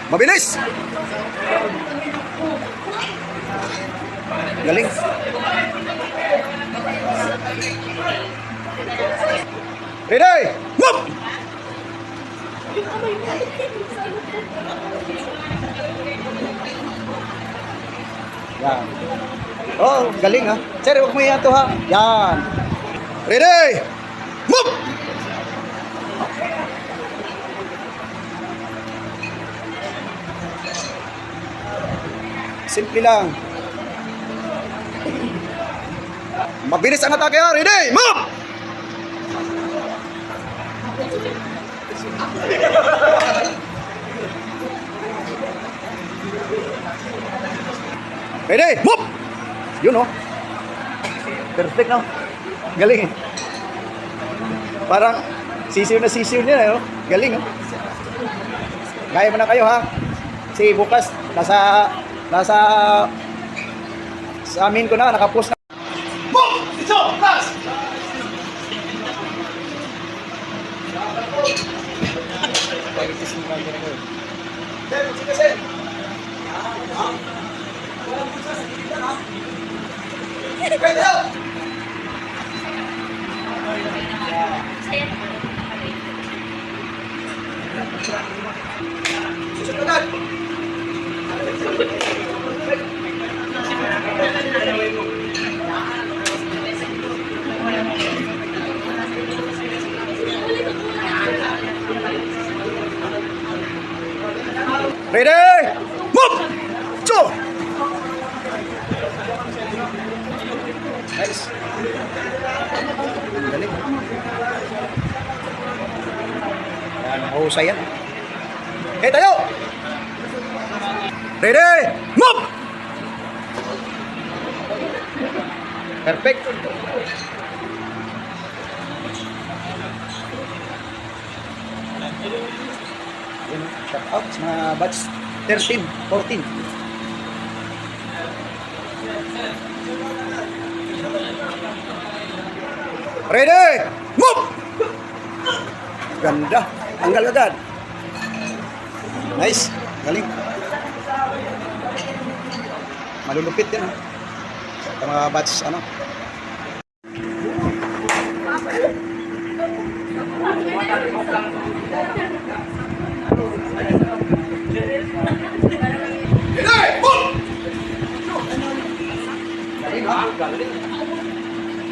Mabilis! Galing. Ready! Move! Yan. Oh, galing ha. Sir, huwag mo yan to ha. Yan. Ready! Move! Simple lang. Mabilis ang atake ha. Ready! Move! Ready? Move! Yun oh. Perfect no? Galing eh. Parang sisiw na sisiw niya, no? Galing, no? Kaya mo na kayo, ha? Kasi bukas, nasa sa amin ko na, nakapost na. Move! Ito! Last! Pwede daw! Susunod! Ready! Move! Go! Nice. Galing. Yan, mahusay yan. Okay, tayo! Ready! Move! Perfect. Shout out sa mga batch 13, 14. Ready! Move! Ganda. Tanggal agad. Nice. Galing. Malulupit yan. Sa mga batch, ano. Ready! Move! Galing ha? Galing.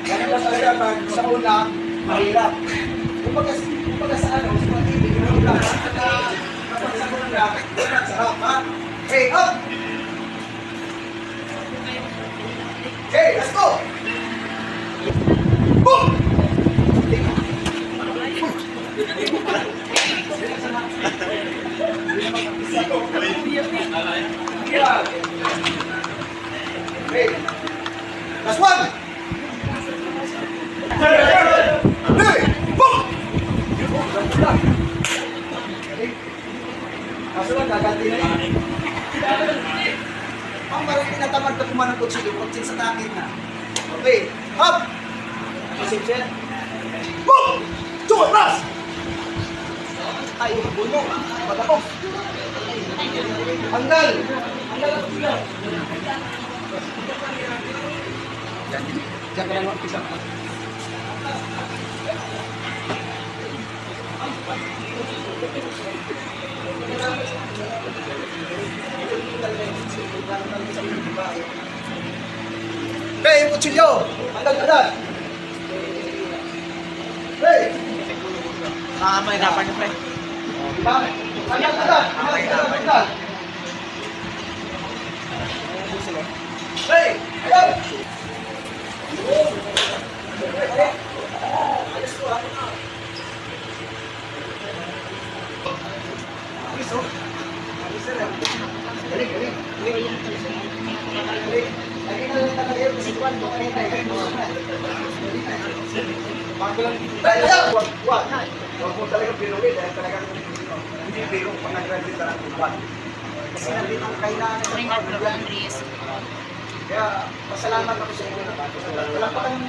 Galing ba talaga pag sa una, mahirap. Kumbaga sa ano, sa mga ibig, mahirap. Kapag sa una, sarap ha? Okay, up! Okay, let's go! Boom! Okay, last one! Hey! Boom! Kaso lang, gaganti na yun. Ang marang tinatamad ka kumanang kutsilyo, kutsin sa takit na. Okay, up! Pasensya. Boom! Two, ras! Ay, bulo. Patapos. Hanggal! Hanggal ang sila. Diyan ka lang mag-pisa. Hey, yung kutsilyo! Hanggal agad! Hey! May dapat niyo, pre. Diba? Hanggal agad! Hanggal! Hey! Ayan! Galing, galing. Lagi na lang talaga yung kasipan mo. Bago lang. Huwag mo talaga binuwi dahil talagang hindi biro pag nag-graduate ka ng tuban. Kasi nandito ang kailangan ng program. Kaya pasalamat ako sa inyo na bago. Wala pa kayong